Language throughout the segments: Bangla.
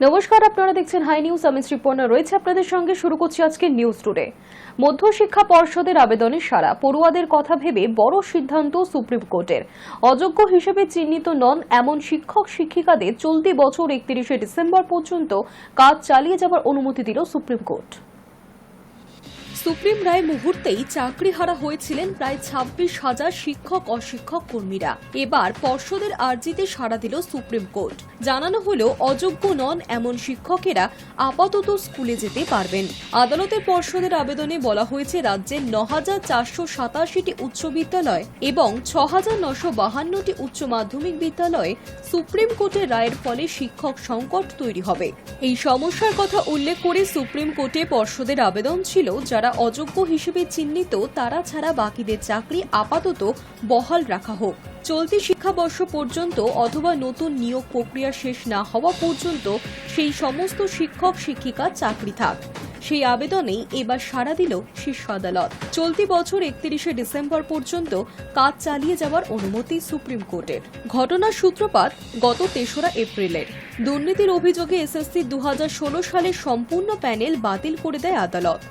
নমস্কার, আপনারা দেখছেন হাই নিউজ। আমি শ্রীপর্ণা রয়েছে আপনাদের সঙ্গে। শুরু করছি আজকে নিউজ টুডে। মধ্যশিক্ষা পর্ষদের আবেদনে সাড়া, পড়ুয়াদের কথা ভেবে বড় সিদ্ধান্ত সুপ্রিম কোর্টের। অযোগ্য হিসেবে চিহ্নিত নন এমন শিক্ষক শিক্ষিকাদের চলতি বছর 31শে ডিসেম্বর পর্যন্ত কাজ চালিয়ে যাবার অনুমতি দিল সুপ্রিম কোর্ট। সুপ্রিম রায় মুহূর্তেই চাকরিহারা হয়েছিলেন প্রায় 26,000 শিক্ষক অশিক্ষক কর্মীরা। এবার পর্ষদের আর্জিতে সাড়া দিল সুপ্রিম কোর্ট। জানানো হলো, অযোগ্য নন এমন শিক্ষকেরা আপাতত স্কুলে যেতে পারবেন। আদালতের পর্ষদের আবেদনে বলা হয়েছে, রাজ্যের 9,487টি উচ্চ বিদ্যালয় এবং 6,952টি উচ্চ মাধ্যমিক বিদ্যালয়ে সুপ্রিম কোর্টের রায়ের ফলে শিক্ষক সংকট তৈরি হবে। এই সমস্যার কথা উল্লেখ করে সুপ্রিম কোর্টে পর্ষদের আবেদন ছিল, যারা অযোগ্য হিসেবে চিহ্নিত তারা ছাড়া বাকিদের চাকরি আপাতত বহাল রাখা হোক। চলতি শিক্ষাবর্ষ পর্যন্ত অথবা নতুন নিয়োগ প্রক্রিয়া শেষ না হওয়া পর্যন্ত সেই সমস্ত শিক্ষক শিক্ষিকা চাকরি থাক। সেই আবেদনেই এবার সাড়া দিল শীর্ষ আদালত। চলতি বছর 31শে ডিসেম্বর পর্যন্ত কাজ চালিয়ে যাওয়ার অনুমতি সুপ্রিম কোর্টের। ঘটনার সূত্রপাত গত 3রা এপ্রিলের। দুর্নীতির অভিযোগে এসএসসি 2016 সালের সম্পূর্ণ প্যানেল বাতিল করে দেয় আদালত।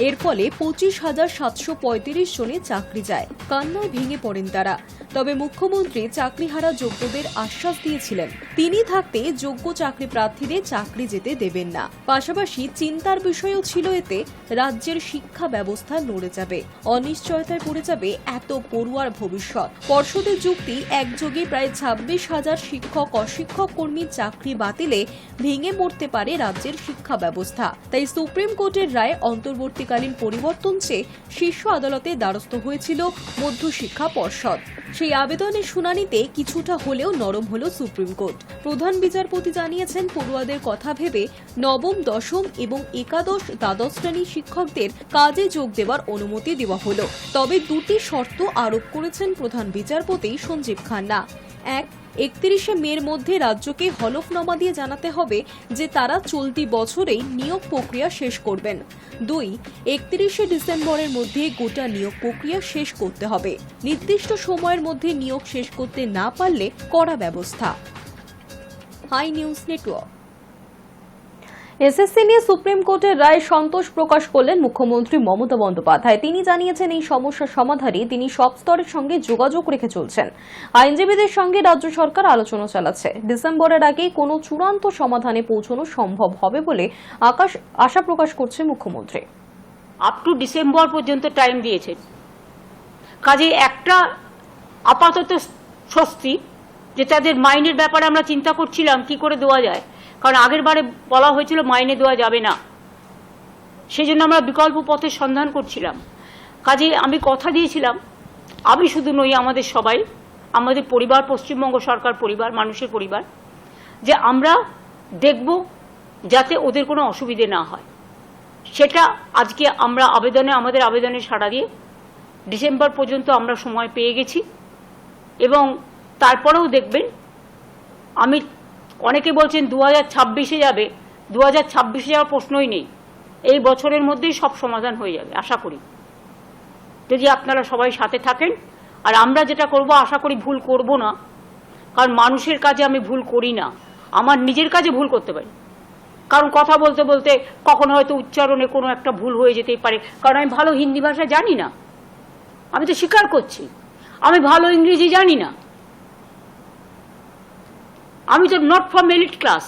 এর ফলে 25,735 জনের চাকরি যায়। কান্নায় ভেঙে পড়েন তারা। তবে মুখ্যমন্ত্রী চাকরিহারা যোগ্যদের আশ্বাস দিয়েছিলেন, তিনি থাকতে যোগ্য চাকরি প্রার্থীদের চাকরি যেতে দেবেন না। পাশাপাশি চিন্তার বিষয়ও ছিল, এতে রাজ্যের শিক্ষা ব্যবস্থা নড়ে যাবে, অনিশ্চয়তায় পড়ে যাবে এত পড়ুয়ার ভবিষ্যৎ। পর্ষদের যুক্তি, একযোগে প্রায় 26,000 শিক্ষক অশিক্ষক কর্মীর চাকরি বাতিলে ভেঙে পড়তে পারে রাজ্যের শিক্ষা ব্যবস্থা। তাই সুপ্রিম কোর্টের রায় অন্তর্বর্তীকালীন পরিবর্তন চেয়ে শীর্ষ আদালতের দ্বারস্থ হয়েছিল মধ্যশিক্ষা পর্ষদ। সেই আবেদনের শুনানিতে কিছুটা হলেও নরম হল সুপ্রিম কোর্ট। প্রধান বিচারপতি জানিয়েছেন, পড়ুয়াদের কথা ভেবে নবম, দশম এবং একাদশ, দ্বাদশ শ্রেণীর শিক্ষকদের কাজে যোগ দেওয়ার অনুমতি দেওয়া হল। তবে দুটি শর্ত আরোপ করেছেন প্রধান বিচারপতি সঞ্জীব খান্না। 31শে মের মধ্যে রাজ্যকে হলফনামা দিয়ে জানাতে হবে যে তারা চলতি বছরেই নিয়োগ প্রক্রিয়া শেষ করবেন। 2, 31শে ডিসেম্বরের মধ্যে গোটা নিয়োগ প্রক্রিয়া শেষ করতে হবে। নির্দিষ্ট সময়ের মধ্যে নিয়োগ শেষ করতে না পারলে কড়া ব্যবস্থা। Hi news network. এসএসসি নিয়ে সুপ্রিম কোর্টের রায় সন্তোষ প্রকাশ করলেন মুখ্যমন্ত্রী মমতা বন্দ্যোপাধ্যায়। তিনি জানিয়েছেন, এই সমস্যা সমাধানে তিনি সব স্তরের সঙ্গে যোগাযোগ রেখে চলছেন। আইনজীবীদের সঙ্গে রাজ্য সরকার আলোচনা চালাচ্ছে। ডিসেম্বরের আগে কোনো চূড়ান্ত সমাধানে পৌঁছানো সম্ভব হবে বলে আশা প্রকাশ করছে মুখ্যমন্ত্রী। আপ টু ডিসেম্বর পর্যন্ত টাইম দিয়েছেন। কাজে একটা আপাতত স্বস্তি যে তাদের মাইনের ব্যাপারে আমরা চিন্তা করছিলাম কি করে দেওয়া যায়, কারণ আগের বারে বলা হয়েছিল মাইনে দেওয়া যাবে না, সেজন্য আমরা বিকল্প পথের সন্ধান করছিলাম। কাজে আমি কথা দিয়েছিলাম, আমি শুধু নই, আমাদের সবাই, আমাদের পরিবার, পশ্চিমবঙ্গ সরকার পরিবার, মানুষের পরিবার, যে আমরা দেখব যাতে ওদের কোনো অসুবিধে না হয়। সেটা আজকে আমরা আমাদের আবেদনে সাড়া দিয়ে ডিসেম্বর পর্যন্ত আমরা সময় পেয়ে গেছি। এবং তারপরেও দেখবেন, আমি অনেকে বলছেন 2026-এ যাবে, 2026-এ যাওয়ার প্রশ্নই নেই। এই বছরের মধ্যেই সব সমাধান হয়ে যাবে আশা করি, যদি আপনারা সবাই সাথে থাকেন। আর আমরা যেটা করব, আশা করি ভুল করব না, কারণ মানুষের কাজে আমি ভুল করি না, আমার নিজের কাজে ভুল করতে পারি। কারণ কথা বলতে বলতে কখনো হয়তো উচ্চারণে কোনো একটা ভুল হয়ে যেতেই পারে, কারণ আমি ভালো হিন্দি ভাষা জানি না, আমি তো স্বীকার করছি। আমি ভালো ইংরেজি জানি না, আমি তো নট ফ্রম এলিট ক্লাস।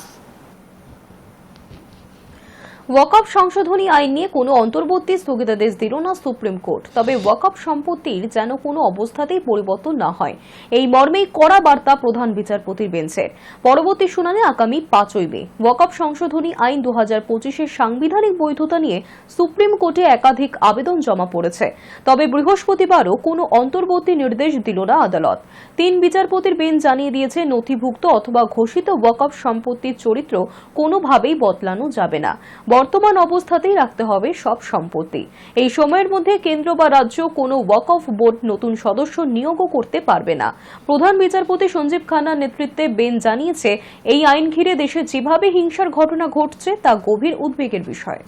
ওয়াকফ সংশোধনী আইন নিয়ে কোনো অন্তর্বর্তী স্থগিতাদেশ দিল না সুপ্রিম কোর্ট। তবে ওয়াকফ সম্পত্তির যেন কোনো অবস্থাতেই পরিবর্তন না হয়, এই মর্মেই কড়া বার্তা প্রধান বিচারপতির বেঞ্চের। পরবর্তী শুনানি আগামী 5ই মে। ওয়াকফ সংশোধনী আইন 2025-এর সাংবিধানিক বৈধতা নিয়ে সুপ্রিম কোর্টে একাধিক আবেদন জমা পড়েছে। তবে বৃহস্পতিবারও কোনো অন্তর্বর্তী নির্দেশ দিল না আদালত। 3 বিচারপতির বেঞ্চ জানিয়ে দিয়েছে, নথিভুক্ত অথবা ঘোষিত ওয়াকফ সম্পত্তির চরিত্র কোনোভাবেই বদলানো যাবে না। বর্তমান অবস্থাতেই রাখতে হবে সব সম্পত্তি। এই সময়ের মধ্যে কেন্দ্র বা রাজ্য কোনো ওয়াকফ বোর্ড নতুন সদস্য নিয়োগও করতে পারবে না। প্রধান বিচারপতি সঞ্জীব খান্নার নেতৃত্বে বেঞ্চ জানিয়েছে, এই আইন ঘিরে দেশে যেভাবে হিংসার ঘটনা ঘটছে তা গভীর উদ্বেগের বিষয়।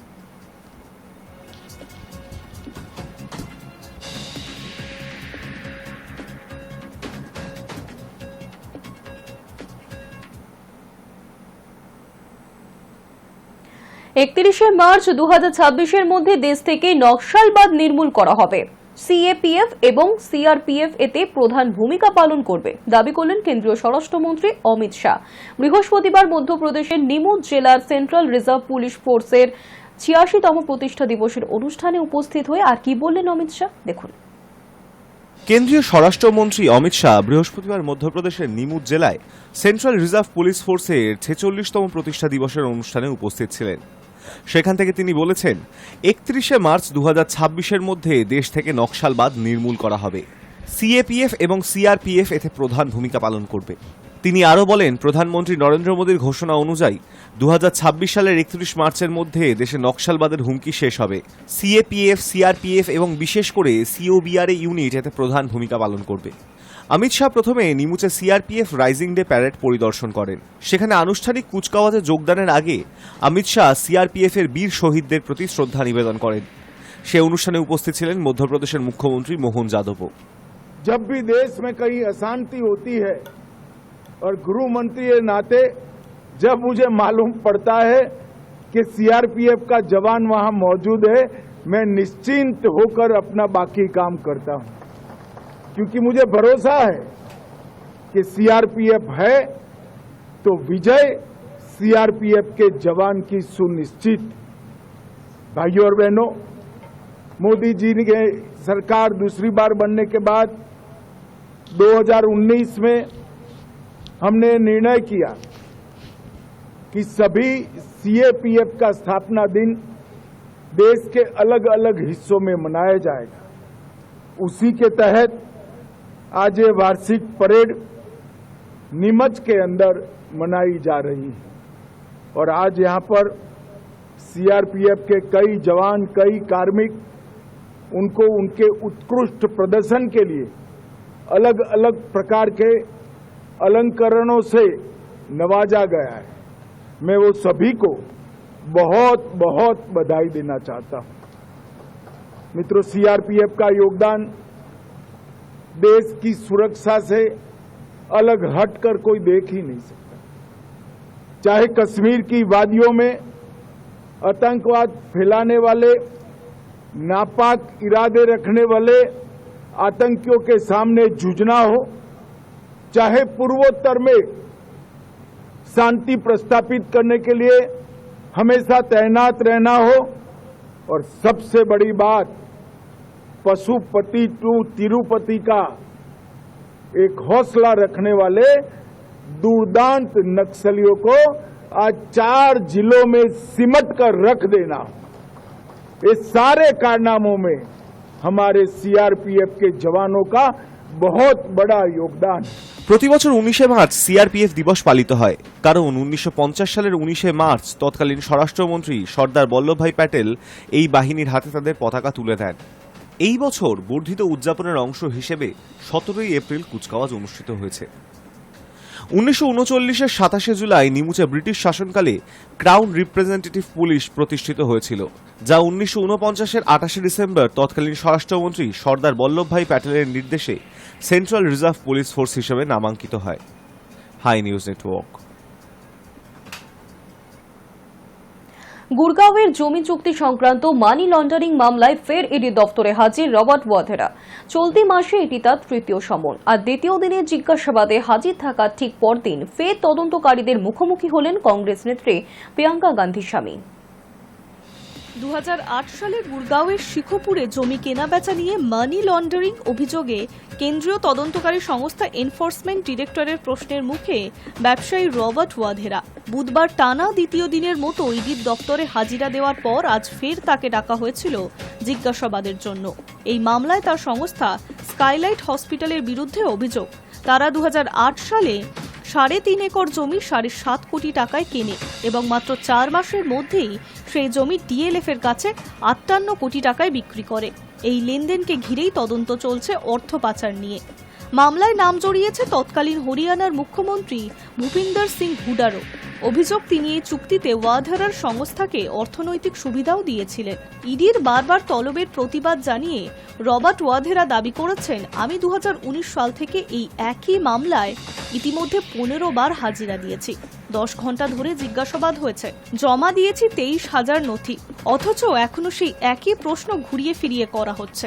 31শে মার্চ 2026-এর মধ্যে দেশ থেকে নকশালবাদ নির্মূল করা হবে। সিএপিএফ এবং সিআরপিএফ এতে প্রধান ভূমিকা পালন করবে, দাবি করলেন কেন্দ্রীয় স্বরাষ্ট্রমন্ত্রী অমিত শাহ। বৃহস্পতিবার মধ্যপ্রদেশের নিমুচ জেলার সেন্ট্রাল রিজার্ভ পুলিশ ফোর্সের 86তম প্রতিষ্ঠা দিবসের অনুষ্ঠানে উপস্থিত হয়ে আর কি বললেন অমিত শাহ, দেখুন। কেন্দ্রীয় স্বরাষ্ট্রমন্ত্রী অমিত শাহ বৃহস্পতিবার মধ্যপ্রদেশের নিমুচ জেলায় সেন্ট্রাল রিজার্ভ পুলিশ ফোর্সের 46তম প্রতিষ্ঠা দিবসের অনুষ্ঠানে উপস্থিত ছিলেন। সেখান থেকে তিনি বলেছেন, 31শে মার্চ 2026-এর মধ্যে দেশ থেকে নকশালবাদ নির্মূল করা হবে। সিএপিএফ এবং সিআরপিএফ এতে প্রধান ভূমিকা পালন করবে। তিনি আরও বলেন, প্রধানমন্ত্রী নরেন্দ্র মোদীর ঘোষণা অনুযায়ী 2026 সালের 31 মার্চের মধ্যে দেশে নকশালবাদের হুমকি শেষ হবে। সিএপিএফ, সিআরপিএফ এবং বিশেষ করে সিওবিআরএ ইউনিট এতে প্রধান ভূমিকা পালন করবে। অমিত শাহ প্রথমে নিমুচে সিআরপিএফ রাইজিং ডে প্যারেড পরিদর্শন করেন। সেখানে আনুষ্ঠানিক কুচকাওয়াজে যোগদানের আগে অমিত শাহ সিআরপিএফ এর বীর শহীদদের প্রতি শ্রদ্ধা নিবেদন করেন। সে অনুষ্ঠানে উপস্থিত ছিলেন মধ্যপ্রদেশের মুখ্যমন্ত্রী মোহন যাদবও। जब भी देश में कहीं अशांति होती है और गृह मंत्री के नाते जब मुझे मालूम पड़ता है कि सीआरपीएफ का जवान वहां मौजूद है, मैं निश्चिंत होकर अपना बाकी काम करता हूं, क्योंकि मुझे भरोसा है कि सीआरपीएफ है तो विजय सीआरपीएफ के जवान की सुनिश्चित। भाइयों और बहनों, मोदी जी के सरकार दूसरी बार बनने के बाद 2019 में हमने निर्णय किया कि सभी सीएपीएफ का स्थापना दिन देश के अलग अलग हिस्सों में मनाया जाएगा। उसी के तहत आज ये वार्षिक परेड नीमच के अंदर मनाई जा रही है और आज यहां पर सीआरपीएफ के कई जवान, कई कार्मिक, उनको उनके उत्कृष्ट प्रदर्शन के लिए अलग अलग प्रकार के अलंकरणों से नवाजा गया है। मैं वो सभी को बहुत बहुत बधाई देना चाहता हूं। मित्रों, सीआरपीएफ का योगदान देश की सुरक्षा से अलग हटकर कोई देख ही नहीं सकता। चाहे कश्मीर की वादियों में आतंकवाद फैलाने वाले, नापाक इरादे रखने वाले आतंकियों के सामने जूझना हो, चाहे पूर्वोत्तर में शांति प्रस्थापित करने के लिए हमेशा तैनात रहना हो, और सबसे बड़ी बात, पशुपति टू तिरुपति का एक हौसला रखने वाले दुर्दांत नक्सलियों को आज 4 जिलों में सिमट कर रख देना, ये सारे कारनामों में हमारे सीआरपीएफ के जवानों का बहुत बड़ा योगदान। প্রতি বছর 19শে মার্চ সিআরপিএফ দিবস পালিত হয়, কারণ 1950 সালের 19শে মার্চ তৎকালীন স্বরাষ্ট্রমন্ত্রী সর্দার বল্লভভাই প্যাটেল এই বাহিনীর হাতে তাদের পতাকা তুলে দেন। এই বছর বর্ধিত উদযাপনের অংশ হিসেবে 17 এপ্রিল কুচকাওয়াজ অনুষ্ঠিত হয়েছে। 1939-এর 27শে জুলাই নিমুচে ব্রিটিশ শাসনকালে ক্রাউন রিপ্রেজেন্টেটিভ পুলিশ প্রতিষ্ঠিত হয়েছিল, যা 1949-এর 28শে ডিসেম্বর তৎকালীন স্বরাষ্ট্রমন্ত্রী সর্দার বল্লভভাই প্যাটেলের নির্দেশে সেন্ট্রাল রিজার্ভ পুলিশ ফোর্স হিসেবে নামাঙ্কিত হয়। High news network. গুরগাঁওয়ের জমি চুক্তি সংক্রান্ত মানি লন্ডারিং মামলায় ফের ইডি দপ্তরে হাজির রবার্ট ওয়াধেরা। চলতি মাসে এটি তার তৃতীয় সমন, আর দ্বিতীয় দিনে জিজ্ঞাসাবাদে হাজির থাকার ঠিক পরদিন ফের তদন্তকারীদের মুখোমুখি হলেন কংগ্রেস নেত্রী প্রিয়াঙ্কা গান্ধী স্বামী। 2008 সালে গুরগাঁওয়ের শিখোপুরে জমি কেনাবেচা নিয়ে মানি লন্ডারিং অভিযোগে কেন্দ্রীয় তদন্তকারী সংস্থা এনফোর্সমেন্ট ডিরেক্টরের প্রশ্নের মুখে ব্যবসায়ী রবার্ট ওয়াধেরা বুধবার টানা দ্বিতীয় দিনের মতো ইডির দপ্তরে হাজিরা দেওয়ার পর আজ ফের তাকে ডাকা হয়েছিল জিজ্ঞাসাবাদের জন্য। এই মামলায় তার সংস্থা স্কাইলাইট হসপিটালের বিরুদ্ধে অভিযোগ, তারা 2008 সালে 3.5 একর জমি 7.5 কোটি টাকায় কেনে এবং মাত্র 4 মাসের মধ্যেই সেই জমি ডিএলএফ এর কাছে 58 কোটি টাকায় বিক্রি করে। এই লেনদেনকে ঘিরেই তদন্ত চলছে অর্থ পাচার নিয়ে। মামলায় নাম জড়িয়েছে তৎকালীন হরিয়ানার মুখ্যমন্ত্রী ভূপিন্দর সিং হুডারও। অভিযোগ তিনি এই চুক্তিতে ওয়াধেরার সংস্থাকে অর্থনৈতিক সুবিধাও দিয়েছিলেন। ইডির বারবার তলবের প্রতিবাদ জানিয়ে রবার্ট ওয়াধেরা দাবি করেছেন, আমি 2019 সাল থেকে এই একই মামলায় ইতিমধ্যে 15 বার হাজিরা দিয়েছি, 10 ঘন্টা ধরে জিজ্ঞাসাবাদ হয়েছে, জমা দিয়েছি 23,000 নথি, অথচ এখনো সেই একই প্রশ্ন ঘুরিয়ে ফিরিয়ে করা হচ্ছে।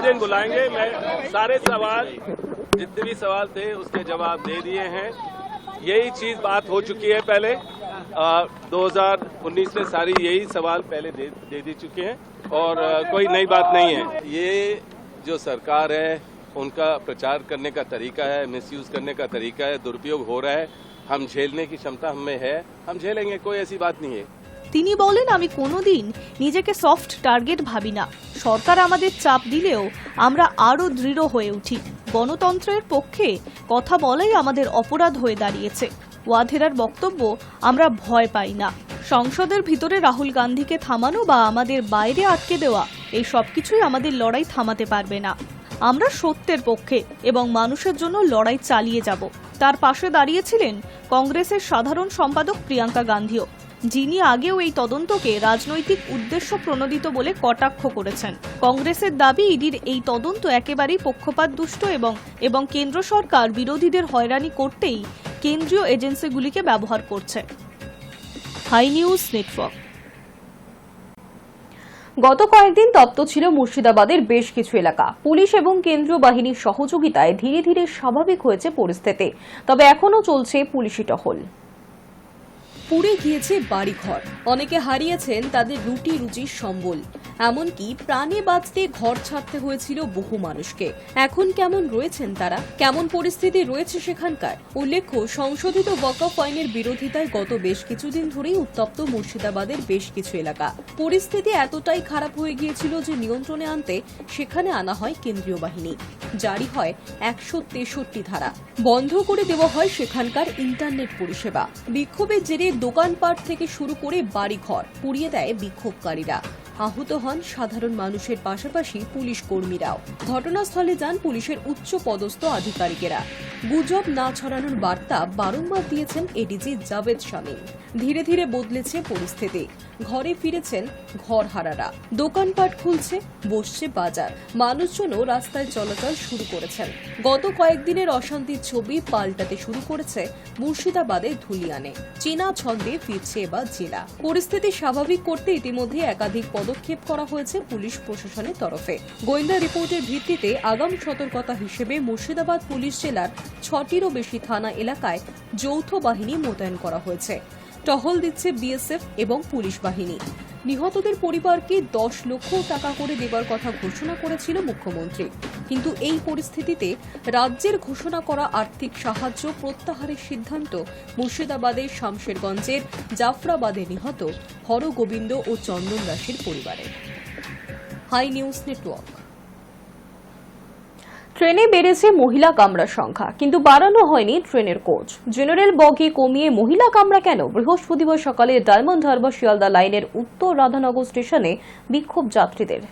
दिन बुलाएंगे, मैं सारे सवाल जितने भी सवाल थे उसके जवाब दे दिए हैं। यही चीज बात हो चुकी है पहले 2019 में सारी यही सवाल पहले दे चुके हैं और कोई नई बात नहीं है। ये जो सरकार है उनका प्रचार करने का तरीका है, मिसयूज करने का तरीका है, दुरुपयोग हो रहा है। हम झेलने की क्षमता हमें है, हम झेलेंगे, कोई ऐसी बात नहीं है। তিনি বলেন, আমি কোনোদিন নিজেকে সফট টার্গেট ভাবি না, সরকার আমাদের চাপ দিলেও আমরা আরও দৃঢ় হয়ে উঠি, গণতন্ত্রের পক্ষে কথা বলাই আমাদের অপরাধ হয়ে দাঁড়িয়েছে। ওয়াধেরার বক্তব্য, আমরা ভয় পাই না, সংসদের ভিতরে রাহুল গান্ধীকে থামানো বা আমাদের বাইরে আটকে দেওয়া এই সব কিছুই আমাদের লড়াই থামাতে পারবে না, আমরা সত্যের পক্ষে এবং মানুষের জন্য লড়াই চালিয়ে যাব। তার পাশে দাঁড়িয়েছিলেন কংগ্রেসের সাধারণ সম্পাদক প্রিয়াঙ্কা গান্ধীও, যিনি আগেও এই তদন্তকে রাজনৈতিক উদ্দেশ্য প্রণোদিত বলে কটাক্ষ করেছেন। কংগ্রেসের দাবি, ইডির এই তদন্ত একেবারেই পক্ষপাতদুষ্ট এবং কেন্দ্র সরকার বিরোধীদের হয়রানি করতেই কেন্দ্রীয় এজেন্সিগুলিকে ব্যবহার করছে। Hi news network. গত কয়েকদিন তপ্ত ছিল মুর্শিদাবাদের বেশ কিছু এলাকা। পুলিশ এবং কেন্দ্রীয় বাহিনীর সহযোগিতায় ধীরে ধীরে স্বাভাবিক হয়েছে পরিস্থিতি, তবে এখনো চলছে পুলিশি টহল। পুড়ে গিয়েছে বাড়িঘর, অনেকে হারিয়েছেন তাদের রুটি রুজির সম্বল, এমনকি প্রাণে বাঁচতে ঘর ছাড়তে হয়েছিল বহু মানুষকে। এখন কেমন রয়েছেন তারা, কেমন পরিস্থিতি রয়েছে সেখানকার? উল্লেখ্য, সংশোধিত ওয়াকফ আইনের বিরোধিতায় গত বেশ কিছুদিন ধরেই উত্তপ্ত মুর্শিদাবাদের বেশ কিছু এলাকা। পরিস্থিতি এতটাই খারাপ হয়ে গিয়েছিল যে নিয়ন্ত্রণে আনতে সেখানে আনা হয় কেন্দ্রীয় বাহিনী, জারি হয় 163 ধারা, বন্ধ করে দেওয়া হয় সেখানকার ইন্টারনেট পরিষেবা। বিক্ষোভের জেরে দোকানপাট থেকে শুরু করে বাড়িঘর পুড়িয়ে দেয় বিক্ষোভকারীরা। আহত হন সাধারণ মানুষের পাশাপাশি পুলিশ কর্মীরাও। ঘটনাস্থলে যান পুলিশের উচ্চ পদস্থ আধিকারিকেরা। গুজব না ছড়ানোর বার্তা বারংবার দিয়েছেন এডিজি জাভেদ শামীম। ধীরে ধীরে বদলেছে পরিস্থিতি, ঘরে ফিরেছেন ঘরহারারা, দোকানপাট খুলছে, বসছে বাজার, মানুষজনও রাস্তায় চলাচল শুরু করেছেন। গত কয়েকদিনের অশান্তির ছবি পাল্টাতে শুরু করেছে মুর্শিদাবাদের ধুলিয়ানে। চীনা ছন্দে ফিরছে এবার জেলা। পরিস্থিতি স্বাভাবিক করতে ইতিমধ্যে একাধিক পদক্ষেপ করা হয়েছে পুলিশ প্রশাসনের তরফে। গোয়েন্দা রিপোর্টের ভিত্তিতে আগাম সতর্কতা হিসেবে মুর্শিদাবাদ পুলিশ জেলার 6টিরও বেশি থানা এলাকায় যৌথ বাহিনী মোতায়েন করা হয়েছে। টহল দিচ্ছে বিএসএফ এবং পুলিশ বাহিনী। নিহতদের পরিবারকে 10 লক্ষ টাকা করে দেবার কথা ঘোষণা করেছিল মুখ্যমন্ত্রী, কিন্তু এই পরিস্থিতিতে রাজ্যের ঘোষণা করা আর্থিক সাহায্য প্রত্যাহারের সিদ্ধান্ত মুর্শিদাবাদের শামশেরগঞ্জের জাফরাবাদে নিহত হরগোবিন্দ ও চন্দন দাসের পরিবারের। Hi news network. ট্রেনে বেড়েছে মহিলা কামরার সংখ্যা, কিন্তু বাড়ানো হয়নি ট্রেনের কোচ। জেনারেল বগি কমিয়ে মহিলা কামরা কেন? বৃহস্পতিবার সকালে ডায়মন্ড হারবার শিয়ালদা লাইনের উত্তর রাধানগর স্টেশনে বিক্ষোভ যাত্রীদের।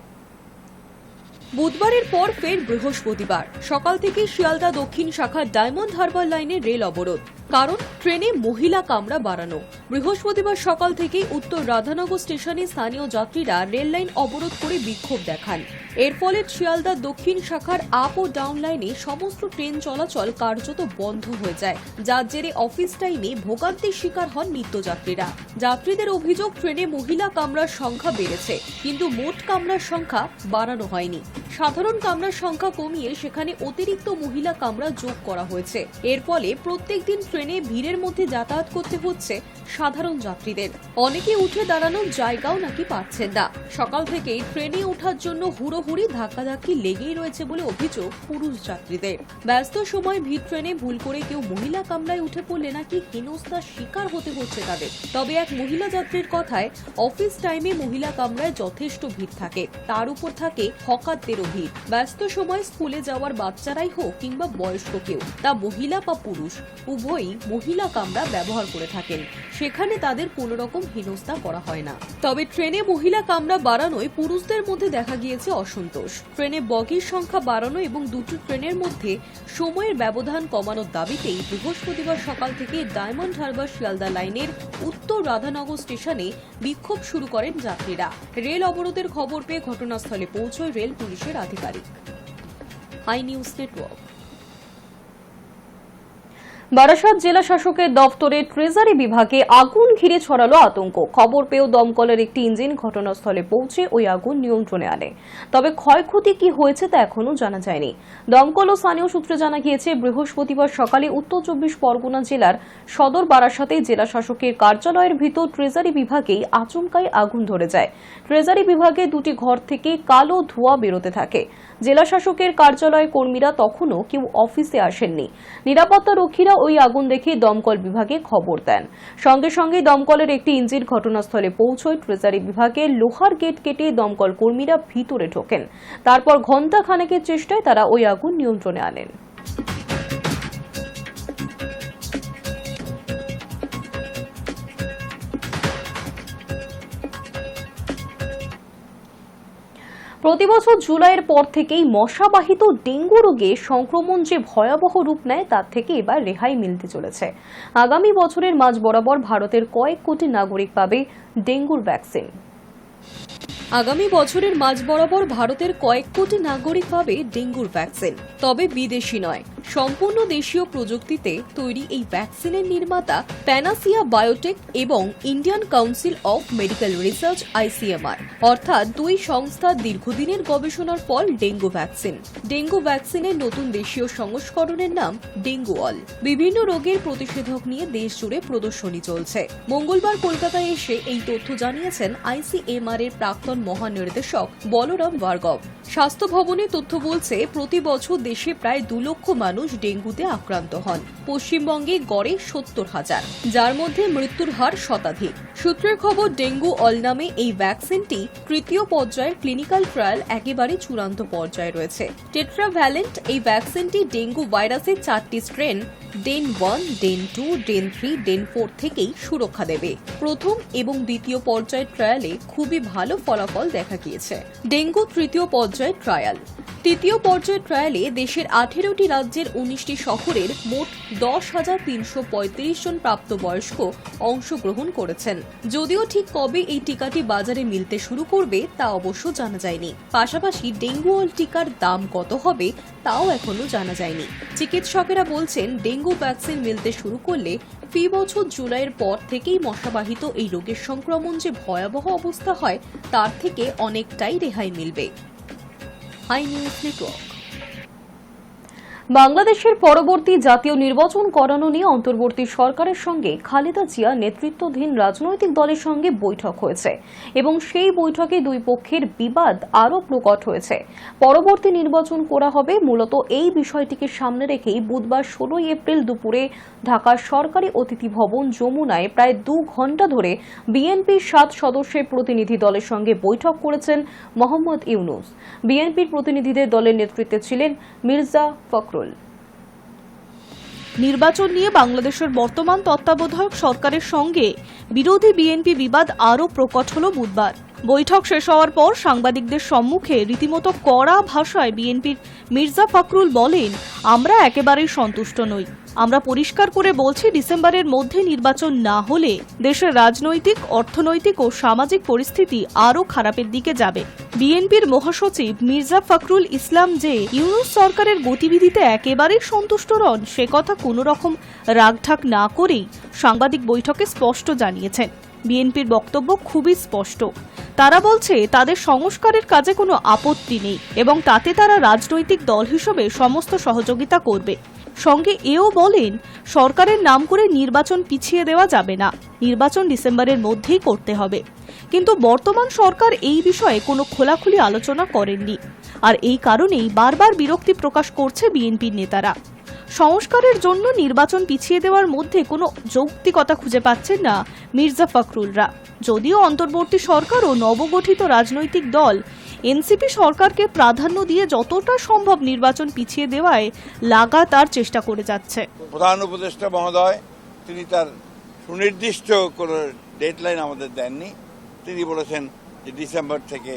বুধবারের পর ফের বৃহস্পতিবার সকাল থেকে শিয়ালদা দক্ষিণ শাখার ডায়মন্ড হারবার লাইনে রেল অবরোধ, কারণ ট্রেনে মহিলা কামরা বাড়ানো। বৃহস্পতিবার সকাল থেকেই উত্তর রাধানগর স্টেশনে স্থানীয় যাত্রীরা রেল লাইন অবরোধ করে বিক্ষোভ দেখান। এর ফলে শিয়ালদা দক্ষিণ শাখার আপ ও ডাউন লাইনে সমস্ত ট্রেন চলাচল কার্যত বন্ধ হয়ে যায়, যার জেরে অফিস টাইমে ভোগান্তির শিকার হন নিত্যযাত্রীরা। যাত্রীদের অভিযোগ, ট্রেনে মহিলা কামরার সংখ্যা বেড়েছে, কিন্তু মোট কামরার সংখ্যা বাড়ানো হয়নি। সাধারণ কামরার সংখ্যা কমিয়ে সেখানে অতিরিক্ত মহিলা কামরা যোগ করা হয়েছে। এর ফলে প্রত্যেকদিন ট্রেনে ভিড়ের মধ্যে যাতায়াত করতে হচ্ছে সাধারণ যাত্রীদের। অনেকে উঠে দাঁড়ানোর জায়গাও নাকি পাচ্ছেন না। সকাল থেকেই ট্রেনে ওঠার জন্য হুড়োহুড়ি ধাক্কাধাক্কি লেগেই রয়েছে বলে অভিযোগ পুরুষ যাত্রীদের। ব্যস্ত সময় ভিড় ট্রেনে ভুল করে কেউ মহিলা কামরায় উঠে পড়লে নাকি হেনস্থার শিকার হতে হচ্ছে তাদের। তবে এক মহিলা যাত্রীর কথায়, অফিস টাইমে মহিলা কামরায় যথেষ্ট ভিড় থাকে, তার উপর থাকে হকারদের ভিড়। ব্যস্ত সময় স্কুলে যাওয়ার বাচ্চারাই হোক কিংবা বয়স্ক কেউ, তা মহিলা বা পুরুষ উভয়ই মহিলা কামরা ব্যবহার করে থাকেন। সেখানে তাদের কোনো রকম হেনস্থা করা হয় না। তবে ট্রেনে মহিলা কামরা বাড়ানোয় পুরুষদের মধ্যে দেখা গিয়েছে অসন্তোষ। ট্রেনে বগির সংখ্যা বাড়ানো এবং দুটি ট্রেনের মধ্যে সময়ের ব্যবধান কমানোর দাবিতেই বৃহস্পতিবার সকাল থেকে ডায়মন্ড হারবার শিয়ালদা লাইনের উত্তর রাধানগর স্টেশনে বিক্ষোভ শুরু করেন যাত্রীরা। রেল অবরোধের খবর পেয়ে ঘটনাস্থলে পৌঁছয় রেল পুলিশের আধিকারিক। High news network. বারাসাত জেলা শাসকের দপ্তরে ট্রেজারি বিভাগে আগুন ঘিরে ছড়ালো আতঙ্ক। খবর পেয়েও দমকলের একটি ইঞ্জিন ঘটনাস্থলে পৌঁছে ওই আগুন নিয়ন্ত্রণে আনে। তবে ক্ষয়ক্ষতি কি হয়েছে তা এখনো জানা যায়নি। দমকল ও স্থানীয় সূত্রে জানা গিয়েছে, বৃহস্পতিবার সকালে উত্তর 24 পরগনা জেলার সদর বারাসাতে জেলা শাসকের কার্যালয়ের ভিতর ট্রেজারি বিভাগেই আচমকাই আগুন ধরে যায়। ট্রেজারি বিভাগে দুটি ঘর থেকে কালো ধোঁয়া বেরোতে থাকে। জেলা শাসকের কার্যালয় কর্মীরা তখনও কেউ অফিসে আসেননি। নিরাপত্তা রক্ষীরা ওই আগুন দেখে দমকল বিভাগে খবর দেন। সঙ্গে সঙ্গে দমকলের একটি ইঞ্জিন ঘটনাস্থলে পৌঁছয়। ট্রেজারি বিভাগের লোহার গেট কেটে দমকল কর্মীরা ভিতরে ঢোকেন। তারপর ঘণ্টা খানেকের চেষ্টায় তারা ওই আগুন নিয়ন্ত্রণে আনেন। প্রতিবছর জুলাইয়ের পর থেকেই মশাবাহিত ডেঙ্গু রোগে সংক্রমণ যে ভয়াবহ রূপ নেয় তার থেকে এবার রেহাই মিলতে চলেছে। আগামী বছরের মাঝ বরাবর ভারতের কয়েক কোটি নাগরিক পাবে ডেঙ্গুর ভ্যাকসিন। আগামী বছরের মাঝ বরাবর ভারতের কয়েক কোটি নাগরিক পাবে ডেঙ্গুর ভ্যাকসিন। তবে বিদেশি নয়, সম্পূর্ণ দেশীয় প্রযুক্তিতে তৈরি এই ভ্যাকসিনের নির্মাতা প্যানাসিয়া বায়োটেক এবং Indian council of medical research ICMR, অর্থাৎ দুই সংস্থার দীর্ঘদিনের গবেষণার ফল ডেঙ্গু ভ্যাকসিন। ডেঙ্গু ভ্যাকসিনের নতুন দেশীয় সংস্করণের নাম ডেঙ্গুঅল। বিভিন্ন রোগের প্রতিষেধক নিয়ে দেশ জুড়ে প্রদর্শনী চলছে। মঙ্গলবার কলকাতায় এসে এই তথ্য জানিয়েছেন ICMR এর প্রাক্তন মহানির্দেশক বলরাম ভার্গব। স্বাস্থ্য ভবনের তথ্য বলছে, প্রতি বছর দেশে প্রায় 2 লক্ষ মানুষ ডেঙ্গুতে আক্রান্ত হন। পশ্চিমবঙ্গে গড়ে 70,000, যার মধ্যে মৃত্যুর হার শতাধিক। সূত্রের খবর, ডেঙ্গু অল নামে এই ভ্যাকসিনটি তৃতীয় পর্যায়ের ক্লিনিক্যাল ট্রায়াল একেবারে চূড়ান্ত পর্যায়ে রয়েছে। টেট্রাভ্যালেন্ট এই ভ্যাকসিনটি ডেঙ্গু ভাইরাসের 4টি স্ট্রেন ডেন 1, ডেন 2, ডেন 3, ডেন 4 থেকেই সুরক্ষা দেবে। প্রথম এবং দ্বিতীয় পর্যায়ের ট্রায়ালে খুবই ভালো ফলাফল দেখা গিয়েছে। ডেঙ্গু তৃতীয় পর্যায়ের ট্রায়াল। তৃতীয় পর্যায়ের ট্রায়ালে দেশের 18টি রাজ্যের 19টি শহরের মোট 10,335 জন প্রাপ্তবয়স্ক অংশগ্রহণ করেছেন। যদিও ঠিক কবে এই টিকাটি বাজারে মিলতে শুরু করবে তা অবশ্য জানা যায়নি। পাশাপাশি ডেঙ্গুঅল টিকার দাম কত হবে তাও এখনো জানা যায়নি। চিকিৎসকেরা বলছেন, ডেঙ্গু ভ্যাকসিন মিলতে শুরু করলে ফি বছর জুলাইয়ের পর থেকেই মশাবাহিত এই রোগের সংক্রমণ যে ভয়াবহ অবস্থা হয় তার থেকে অনেকটাই রেহাই মিলবে। Hi news network. বাংলাদেশের পরবর্তী জাতীয় নির্বাচন করানো নিয়ে অন্তর্বর্তী সরকারের সঙ্গে খালেদা জিয়া নেতৃত্বাধীন রাজনৈতিক দলের সঙ্গে বৈঠক হয়েছে এবং সেই বৈঠকে দুই পক্ষের বিবাদ আরও প্রকট হয়েছে। পরবর্তী নির্বাচন করা হবে মূলত এই বিষয়টিকে সামনে রেখেই বুধবার 16 এপ্রিল দুপুরে ঢাকার সরকারি অতিথি ভবন যমুনায় প্রায় 2 ঘণ্টা ধরে বিএনপির 7 সদস্যের প্রতিনিধি দলের সঙ্গে বৈঠক করেছেন মোহাম্মদ ইউনূস। বিএনপির প্রতিনিধিদের দলের নেতৃত্বে ছিলেন মির্জা ফখরুল। নির্বাচন নিয়ে বাংলাদেশের বর্তমান তত্ত্বাবধায়ক সরকারের সঙ্গে বিরোধী বিএনপি বিবাদ আরও প্রকট হল বুধবার। বৈঠক শেষ হওয়ার পর সাংবাদিকদের সম্মুখে রীতিমতো কড়া ভাষায় বিএনপির মির্জা ফখরুল বলেন, আমরা একেবারেই সন্তুষ্ট নই। আমরা পরিষ্কার করে বলছি, ডিসেম্বরের মধ্যে নির্বাচন না হলে দেশের রাজনৈতিক, অর্থনৈতিক ও সামাজিক পরিস্থিতি আরও খারাপের দিকে যাবে। বিএনপির মহাসচিব মির্জা ফখরুল ইসলাম যে ইউনূস সরকারের গতিবিধিতে একেবারেই সন্তুষ্ট নন সে কথা কোনো রকম রাগঢাক না করেই সাংবাদিক বৈঠকে স্পষ্ট জানিয়েছেন। বিএনপির বক্তব্য খুবই স্পষ্ট। তারা বলছে তাদের সংস্কারের কাজে কোনো আপত্তি নেই এবং তাতে তারা রাজনৈতিক দল হিসেবে সমস্ত সহযোগিতা করবে। সঙ্গে এও বলেন, সরকারের নাম করে নির্বাচন পিছিয়ে দেওয়া যাবে না, নির্বাচন ডিসেম্বরের মধ্যেই করতে হবে। কিন্তু বর্তমান সরকার এই বিষয়ে কোনো খোলাখুলি আলোচনা করেননি, আর এই কারণেই বারবার বিরক্তি প্রকাশ করছে বিএনপির নেতারা। সংস্কারের জন্য নির্বাচন পিছিয়ে দেওয়ার মধ্যে কোনো যৌক্তিকতা খুঁজে পাচ্ছেন না মির্জা ফখরুলরা। যদিও অন্তর্বর্তী সরকার ও নবগঠিত রাজনৈতিক দল এনসিপি সরকারকে প্রাধান্য দিয়ে যতটা সম্ভব নির্বাচন পিছিয়ে দেওয়ায় লাগাতার চেষ্টা করে যাচ্ছে। প্রধান উপদেষ্টা মহোদয় তিনি তার সুনির্দিষ্ট কোনো ডেডলাইন আমাদের দেননি। তিনি বলেছেন যে ডিসেম্বর থেকে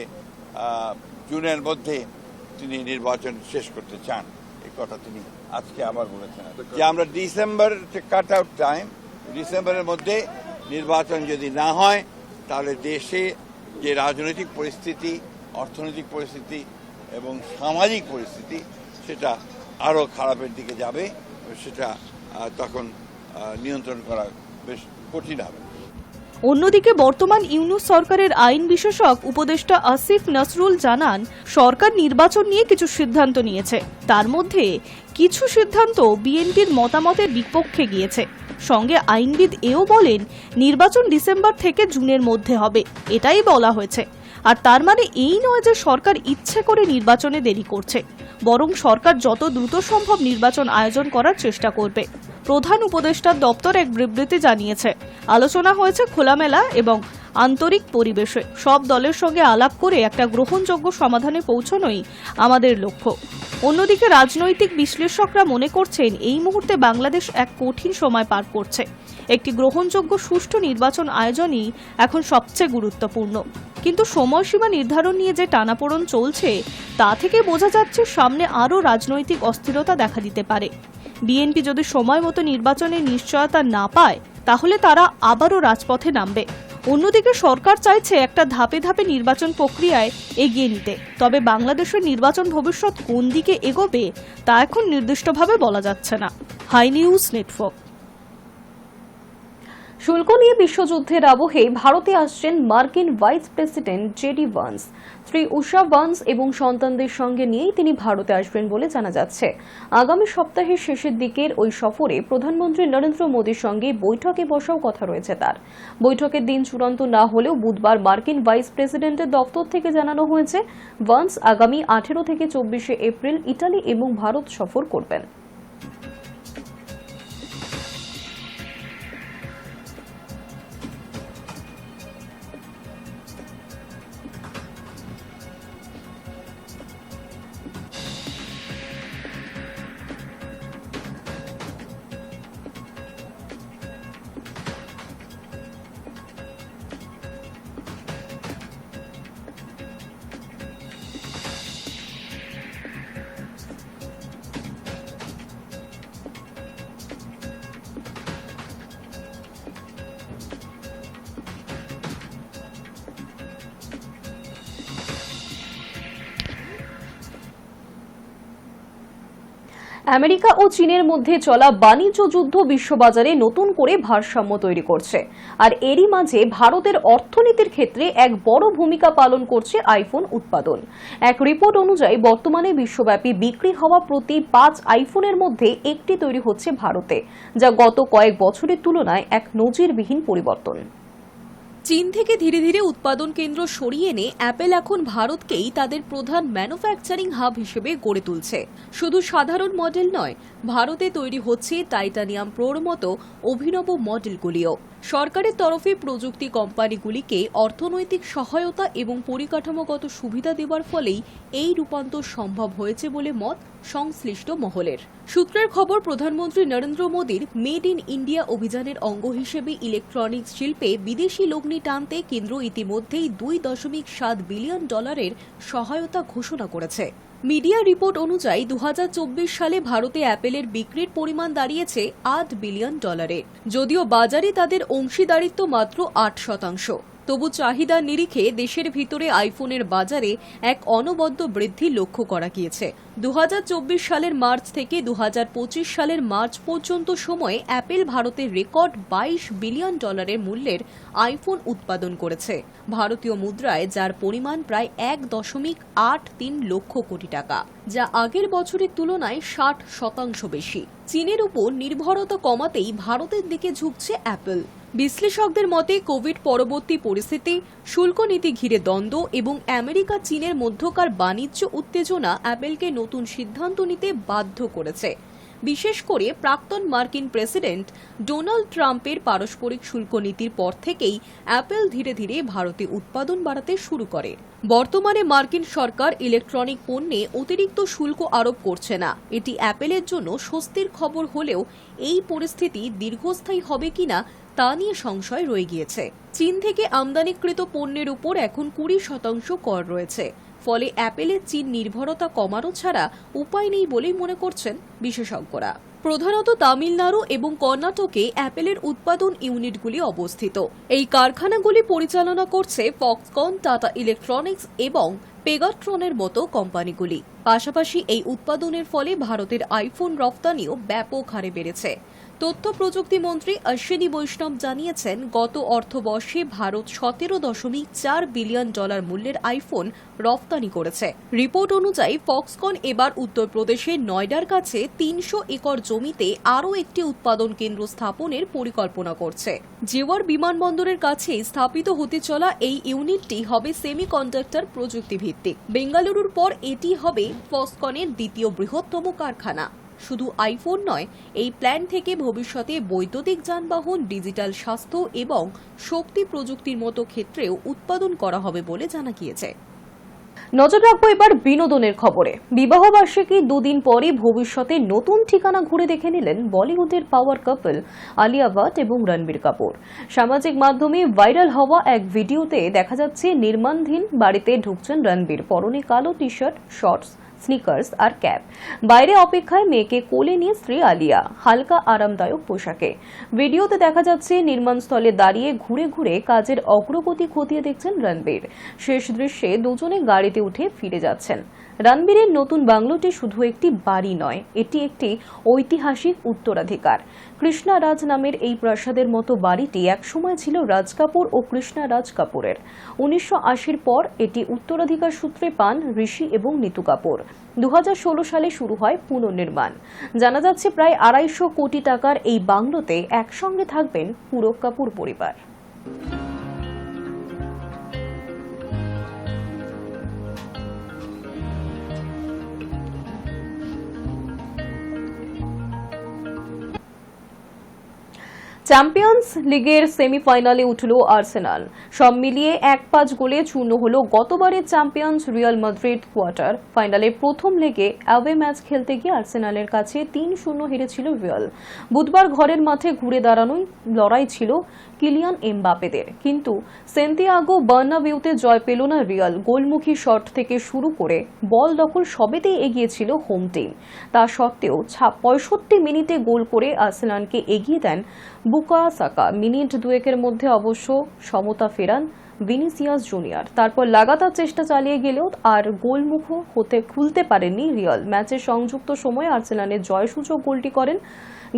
জুনের মধ্যে তিনি নির্বাচন শেষ করতে চান। এই কথা তিনি আজকে আবার বলেছেন যে আমরা ডিসেম্বর কাট আউট টাইম, ডিসেম্বরের মধ্যে নির্বাচন যদি না হয় তাহলে দেশে যে রাজনৈতিক পরিস্থিতি, অর্থনৈতিক পরিস্থিতি এবং সামাজিক পরিস্থিতি সেটা আরও খারাপের দিকে যাবে, সেটা তখন নিয়ন্ত্রণ করা বেশ কঠিন হবে। অন্যদিকে বর্তমান ইউনূস সরকারের আইন বিশেষজ্ঞ উপদেষ্টা আসিফ নসরুল জানান, সরকার নির্বাচন নিয়ে কিছু সিদ্ধান্ত নিয়েছে, তার মধ্যে কিছু সিদ্ধান্ত বিএনপির মতামতের বিপক্ষে গিয়েছে। সঙ্গে আইনবিদ এও বলেন নির্বাচন ডিসেম্বর থেকে জুনের মধ্যে হবে, এটাই বলা হয়েছে। আর তার মানে এই নয় যে সরকার ইচ্ছে করে নির্বাচনে দেরি করছে, বরং সরকার যত দ্রুত সম্ভব নির্বাচন আয়োজন করার চেষ্টা করবে। প্রধান উপদেষ্টার দপ্তর এক বিবৃতি জানিয়েছে, আলোচনা হয়েছে খোলামেলা এবং আন্তরিক পরিবেশে। সব দলের সঙ্গে আলাপ করে একটা গ্রহণযোগ্য সমাধানে পৌঁছানোই আমাদের লক্ষ্য। অন্যদিকে রাজনৈতিক বিশ্লেষকরা মনে করছেন এই মুহূর্তে বাংলাদেশ এক কঠিন সময় পার করছে। একটি গ্রহণযোগ্য সুষ্ঠু নির্বাচন আয়োজনই এখন সবচেয়ে গুরুত্বপূর্ণ। কিন্তু সময়সীমা নির্ধারণ নিয়ে যে টানাপোড়েন চলছে তা থেকে বোঝা যাচ্ছে সামনে আরও রাজনৈতিক অস্থিরতা দেখা দিতে পারে। বিএনপি যদি সময় মতো নির্বাচনের নিশ্চয়তা না পায় তাহলে তারা আবারও রাজপথে নামবে। অন্যদিকে সরকার চাইছে একটা ধাপে ধাপে নির্বাচন প্রক্রিয়ায় এগিয়ে নিতে। তবে বাংলাদেশের নির্বাচন ভবিষ্যৎ কোন দিকে এগোবে তা এখন নির্দিষ্টভাবে বলা যাচ্ছে না। Hi news network. শুল্ক নিয়ে বিশ্বযুদ্ধের আবহে ভারতে আসছেন মার্কিন ভাইস প্রেসিডেন্ট জেডি ভান্স। স্ত্রী উষা ভান্স এবং সন্তানদের সঙ্গে নিয়েই তিনি ভারতে আসবেন বলে জানা যাচ্ছে। আগামী সপ্তাহের শেষের দিকের ওই সফরে প্রধানমন্ত্রী নরেন্দ্র মোদীর সঙ্গে বৈঠকে বসাও কথা রয়েছে তার। বৈঠকের দিন চূড়ান্ত না হলেও বুধবার মার্কিন ভাইস প্রেসিডেন্টের দপ্তর থেকে জানানো হয়েছে ভান্স আগামী 18 থেকে 24 এপ্রিল ইটালি এবং ভারত সফর করবেন। আমেরিকা ও চীনের মধ্যে চলা বাণিজ্য যুদ্ধ বিশ্ববাজারে নতুন করে ভারসাম্য তৈরি করছে। আর এরই মাঝে ভারতের অর্থনীতির ক্ষেত্রে এক বড় ভূমিকা পালন করছে আইফোন উৎপাদন। এক রিপোর্ট অনুযায়ী বর্তমানে বিশ্বব্যাপী বিক্রি হওয়া প্রতি 5 আইফোনের মধ্যে একটি তৈরি হচ্ছে ভারতে, যা গত কয়েক বছরের তুলনায় এক নজিরবিহীন পরিবর্তন। চীন থেকে ধীরে ধীরে উৎপাদন কেন্দ্র সরিয়ে এনে অ্যাপল এখন ভারতকেই তাদের প্রধান ম্যানুফ্যাকচারিং হাব হিসেবে গড়ে তুলছে। শুধু সাধারণ মডেল নয়, ভারতে তৈরি হচ্ছে টাইটানিয়াম প্রোর মতো অভিনব মডেলগুলিও। সরকারের তরফে প্রযুক্তি কোম্পানিগুলিকে অর্থনৈতিক সহায়তা এবং পরিকাঠামোগত সুবিধা দেওয়ার ফলেই এই রূপান্তর সম্ভব হয়েছে বলে মত সংশ্লিষ্ট মহলের। সূত্রের খবর, প্রধানমন্ত্রী নরেন্দ্র মোদীর মেড ইন ইন্ডিয়া অভিযানের অঙ্গ হিসেবে ইলেকট্রনিক্স শিল্পে বিদেশি লগ্নি টানতে কেন্দ্র ইতিমধ্যেই $2.7 বিলিয়ন সহায়তা ঘোষণা করেছে। মিডিয়া রিপোর্ট অনুযায়ী 2024 সালে ভারতে অ্যাপেলের বিক্রির পরিমাণ দাঁড়িয়েছে $8 বিলিয়ন। যদিও বাজারে তাদের অংশীদারিত্ব মাত্র 8%। তবু চাহিদার নিরিখে দেশের ভিতরে আইফোনের বাজারে এক অনবদ্য বৃদ্ধি লক্ষ্য করা গিয়েছে। 2024 সালের মার্চ থেকে 2025 সালের মার্চ পর্যন্ত সময়ে অ্যাপেল ভারতে রেকর্ড $22 বিলিয়ন মূল্যের আইফোন উৎপাদন করেছে, ভারতীয় মুদ্রায় যার পরিমাণ প্রায় 1.83 লক্ষ কোটি টাকা, যা আগের বছরের তুলনায় 60% বেশি। চীনের উপর নির্ভরতা কমাতেই ভারতের দিকে ঝুঁকছে অ্যাপল। বিশ্লেষকদের মতে কোভিড পরবর্তী পরিস্থিতি, শুল্ক নীতি ঘিরে দ্বন্দ্ব এবং আমেরিকা চীনের মধ্যকার বাণিজ্য উত্তেজনা অ্যাপলকে নতুন সিদ্ধান্ত নিতে বাধ্য করেছে। বিশেষ করে প্রাক্তন মার্কিন প্রেসিডেন্ট ডোনাল্ড ট্রাম্পের পারস্পরিক শুল্ক নীতির পর থেকেই অ্যাপল ধীরে ধীরে ভারতে উৎপাদন বাড়াতে শুরু করে। বর্তমানে মার্কিন সরকার ইলেকট্রনিক পণ্যে অতিরিক্ত শুল্ক আরোপ করছে না। এটি অ্যাপলের জন্য স্বস্তির খবর হলেও এই পরিস্থিতি দীর্ঘস্থায়ী হবে কিনা তা নিয়ে সংশয় রয়ে গিয়েছে। চীন থেকে আমদানিকৃত পণ্যের উপর এখন 20% কর রয়েছে। ফলে অ্যাপেলের চীন নির্ভরতা কমানো ছাড়া উপায় নেই বলেই মনে করছেন বিশেষজ্ঞরা। প্রধানত তামিলনাড়ু এবং কর্ণাটকে অ্যাপেলের উৎপাদন ইউনিটগুলি অবস্থিত। এই কারখানাগুলি পরিচালনা করছে ফক্সকন, টাটা ইলেকট্রনিক্স এবং পেগাট্রনের মতো কোম্পানিগুলি। পাশাপাশি এই উৎপাদনের ফলে ভারতের আইফোন রফতানিও ব্যাপক হারে বেড়েছে। তথ্য প্রযুক্তি মন্ত্রী অশ্বিনী বৈষ্ণব জানিয়েছেন, গত অর্থবর্ষে ভারত $17.4 বিলিয়ন মূল্যের আইফোন রফতানি করেছে। রিপোর্ট অনুযায়ী ফক্সকন এবার উত্তরপ্রদেশের নয়ডার কাছে 300 একর জমিতে আরও একটি উৎপাদন কেন্দ্র স্থাপনের পরিকল্পনা করছে। জেওয়ার বিমানবন্দরের কাছেই স্থাপিত হতে চলা এই ইউনিটটি হবে সেমিকন্ডাক্টর প্রযুক্তি ভিত্তিক। বেঙ্গালুরুর পর এটি হবে ফক্সকনের দ্বিতীয় বৃহত্তম কারখানা। শুধু আইফোন নয়, এই প্ল্যান থেকে ভবিষ্যতে বৈদ্যুতিক যানবাহন, ডিজিটাল স্বাস্থ্য এবং শক্তি প্রযুক্তির মতো ক্ষেত্রেও উৎপাদন করা হবে বলে জানা গিয়েছে। নজর রাখবো এবার বিনোদনের খবরে। বিবাহবার্ষিকী 2 দিন পরে ভবিষ্যতে নতুন ঠিকানা ঘুরে দেখে নিলেন বলিউডের পাওয়ার কাপল আলিয়া ভাট এবং রণবীর কাপুর। সামাজিক মাধ্যমে ভাইরাল হওয়া এক ভিডিওতে দেখা যাচ্ছে নির্মাণধীন বাড়িতে ঢুকছেন রণবীর। পরনে কালো টি শার্ট, শর্টস, স্নিকার্স আর ক্যাপ। বাইরে অপেক্ষায় মেয়েকে কোলে নিয়ে স্ত্রী আলিয়া, হালকা আরামদায়ক পোশাকে। ভিডিওতে দেখা যাচ্ছে নির্মাণস্থলে দাঁড়িয়ে ঘুরে ঘুরে কাজের অগ্রগতি খতিয়ে দেখছেন রণবীর। শেষ দৃশ্যে দুজনে গাড়িতে উঠে ফিরে যাচ্ছেন। রণবীরের নতুন বাংলোটি শুধু একটি বাড়ি নয়, এটি একটি ঐতিহাসিক উত্তরাধিকার। কৃষ্ণা রাজ নামের এই প্রাসাদের মতো বাড়িটি একসময় ছিল রাজ কাপুর ও কৃষ্ণা রাজ কাপুরের। 1980 পর এটি উত্তরাধিকার সূত্রে পান ঋষি এবং নিতু কাপুর। 2016 সালে শুরু হয় পুনর্নির্মাণ। জানা যাচ্ছে প্রায় 250 কোটি টাকার এই বাংলোতে একসঙ্গে থাকবেন পুরো কাপুর পরিবার। চ্যাম্পিয়ন্স লিগের সেমিফাইনালে উঠল আর্সেনাল। সব মিলিয়ে 1-5 গোলে চূর্ণ হল গতবারের চ্যাম্পিয়ন্স রিয়াল মাদ্রিদ। কোয়ার্টার ফাইনালে প্রথম লেগে অ্যাওয়ে ম্যাচ খেলতে গিয়ে আর্সেনালের কাছে 3-0 হেরেছিল রিয়াল। বুধবার ঘরের মাঠে ঘুরে দাঁড়ানোই লড়াই ছিল কিলিয়ান এমবাপেদের, কিন্তু সেন্তিয়াগো বার্নাবেউতে জয় পেল না রিয়াল। গোলমুখী শট থেকে শুরু করে বল দখল সবেতেই এগিয়েছিল হোম টিম। তা সত্ত্বেও 65 মিনিটে গোল করে আর্সেনালকে এগিয়ে দেন বুকায়ো সাকা। মিনিট দুয়েকের মধ্যে অবশ্য সমতা ফেরান ভিনিসিয়াস জুনিয়র। তারপর লাগাতার চেষ্টা চালিয়ে গেলেও আর গোলমুখ খুলতে পারেননি রিয়াল। ম্যাচের সংযুক্ত সময়ে আর্সেনালের জয়সূচক গোলটি করেন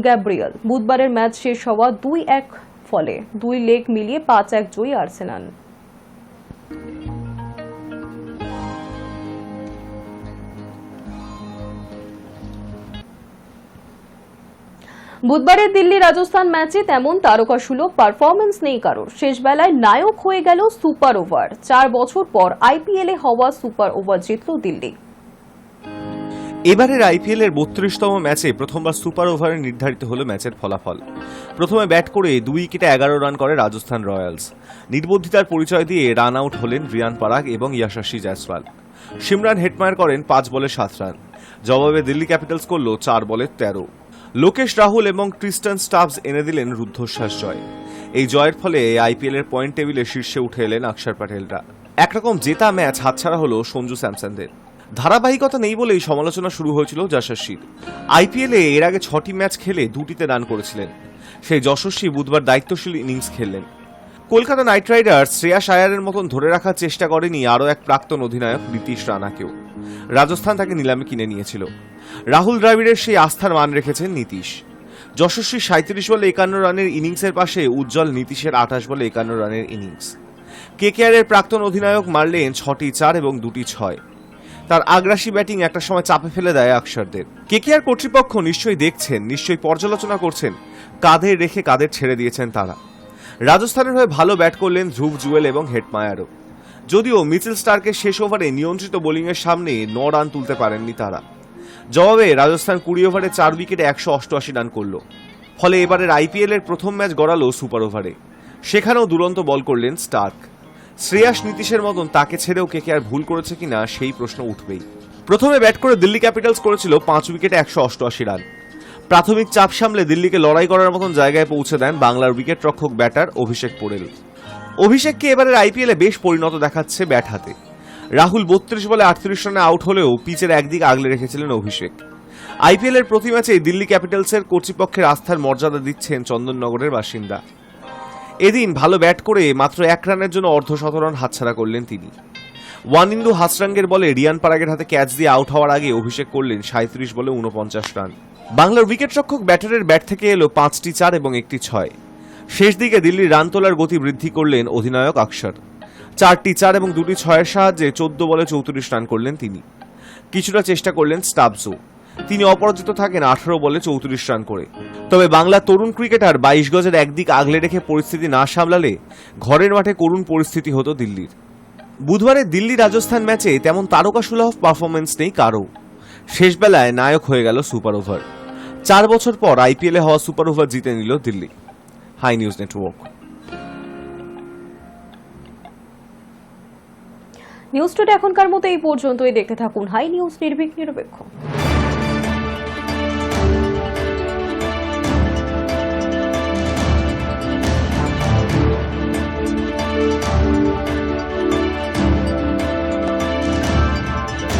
গ্যাব্রিয়েল। বুধবারের ম্যাচ শেষ হওয়া 2-1 ফলে 2 লেগ মিলিয়ে 5-1 জয়ী আর্সেনাল। বুধবারের দিল্লি রাজস্থান ম্যাচে তেমন তারকাসুলভ পারফরমেন্স নেই কারোর। শেষ বেলায় নায়ক হয়ে গেল সুপার ওভার। 4 বছর পর আইপিএলে হওয়া সুপার ওভার জিতল দিল্লি। এবারের আইপিএল এর 32তম ম্যাচে প্রথমবার সুপার ওভারে নির্ধারিত হল ম্যাচের ফলাফল। প্রথমে ব্যাট করে 2 উইকেটে 11 রান করে রাজস্থান রয়্যালস। নির্বুদ্ধিতার পরিচয় দিয়ে রান আউট হলেন রিয়ান পারাগ এবং ইয়াশাসী জয়সওয়াল। সিমরান হেটমায়ার করেন 5 বলে 7 রান। জবাবে দিল্লি ক্যাপিটালস করল 4 বলে 13। লোকেশ রাহুল এবং ক্রিস্টান স্টাবস এনে দিলেন রুদ্ধশ্বাস জয়। এই জয়ের ফলে আইপিএল এর পয়েন্ট টেবিলে শীর্ষে উঠে এলেন অক্ষর প্যাটেলরা। একরকম জেতা ম্যাচ হাতছাড়া হল সঞ্জু স্যামসনদের। ধারাবাহিকতা নেই বলেই সমালোচনা শুরু হয়েছিল যশস্বীর। আইপিএলে এর আগে 6টি ম্যাচ খেলে 2টিতে রান করেছিলেন। সেই যশস্বী বুধবার দায়িত্বশীল innings খেললেন। Kolkata night Riders Shreyas আয়ারের মতন ধরে রাখার চেষ্টা করেনি আরও এক প্রাক্তন অধিনায়ক নীতিশ রানাকেও। রাজস্থান তাকে নিলামে কিনে নিয়েছিল। রাহুল দ্রাবিড়ের সেই আস্থার মান রেখেছেন নীতিশ। যশস্বী 37 বলে 51 রানের ইনিংসের পাশে উজ্জ্বল নীতিশের 28 বলে 51 রানের ইনিংস। কেকেআরের প্রাক্তন অধিনায়ক মারলেন 6টি 4 এবং 2টি 6। তার আগ্রাসী ব্যাটিং একটা সময় চাপে ফেলে দেয় অক্ষরদের। কেকেআর কর্তৃপক্ষ নিশ্চয়ই দেখছেন, নিশ্চয়ই পর্যালোচনা করছেন কাদের রেখে কাদের ছেড়ে দিয়েছেন তারা। রাজস্থানের হয়ে ভালো ব্যাট করলেন ধ্রুব জুয়েল এবং হেটমায়ারও। যদিও মিচেল স্টার্কের শেষ ওভারে নিয়ন্ত্রিত বোলিংয়ের সামনে 9 রান তুলতে পারেননি তারা। জবাবে রাজস্থান 20 ওভারে 4 উইকেটে 188 রান করল। ফলে এবারের আইপিএল এর প্রথম ম্যাচ গড়ালো সুপার ওভারে। সেখানেও দুরন্ত বল করলেন স্টার্ক। শ্রেয়াস নীতিশের মতন তাকে ছেড়েও কেকেআর ভুল করেছে কিনা সেই প্রশ্ন উঠবেই। প্রথমে ব্যাট করে দিল্লি ক্যাপিটালস করেছিল 5 উইকেটে 188 রান। প্রাথমিক চাপ সামলে দিল্লিকে লড়াই করার মতন জায়গায় পৌঁছে দেন বাংলার উইকেট রক্ষক ব্যাটার অভিষেক পোরেল। অভিষেককে এবারের আইপিএলে বেশ পরিণত দেখাচ্ছে ব্যাট হাতে। রাহুল 32 বলে 38 রানে আউট হলেও পিচের একদিক আগলে রেখেছিলেন অভিষেক। আইপিএল এর প্রতি ম্যাচে দিল্লি ক্যাপিটালসের কর্তৃপক্ষের আস্থার মর্যাদা দিচ্ছেন চন্দননগরের বাসিন্দা। এদিন ভালো ব্যাট করে মাত্র 1 রানের জন্য অর্ধশতরান হাতছাড়া করলেন তিনি। ওয়ানিন্দু হাসরাঙ্গের বলে রিয়ান পারাগের হাতে ক্যাচ দিয়ে আউট হওয়ার আগে অভিষেক করলেন 37 বলে 49 রান। বাংলার উইকেট রক্ষক ব্যাটারের ব্যাট থেকে এলো 5টি 4 এবং 1টি 6। শেষ দিকে দিল্লির রান তোলার গতি বৃদ্ধি করলেন অধিনায়ক আকসার। 4টি 4 এবং 2টি 6-এর সাহায্যে 14 বলে 34 রান করলেন তিনি। কিছুটা চেষ্টা করলেন স্টাবসো। তিনি অপরাজিত থাকেন 18 বলে 34 রান করে। তবে বাংলা তরুণ ক্রিকেটার 22 গজের একদিক আগলে রেখে পরিস্থিতি না সামলালে ঘরের মাঠে করুণ পরিস্থিতি হতো দিল্লির। বুধবারে দিল্লি রাজস্থান ম্যাচে তেমন তারকা সুলভ পারফরমেন্স নেই কারও। শেষ বেলায় নায়ক হয়ে গেল সুপার ওভার। 4 বছর পর আইপিএলে হওয়া সুপার ওভার জিতে নিল Delhi. Hi news network. News today এখনকার মতো এই পর্যন্তই। দেখতে থাকুন হাই নিউজ, নির্ভীক নিরপেক্ষ।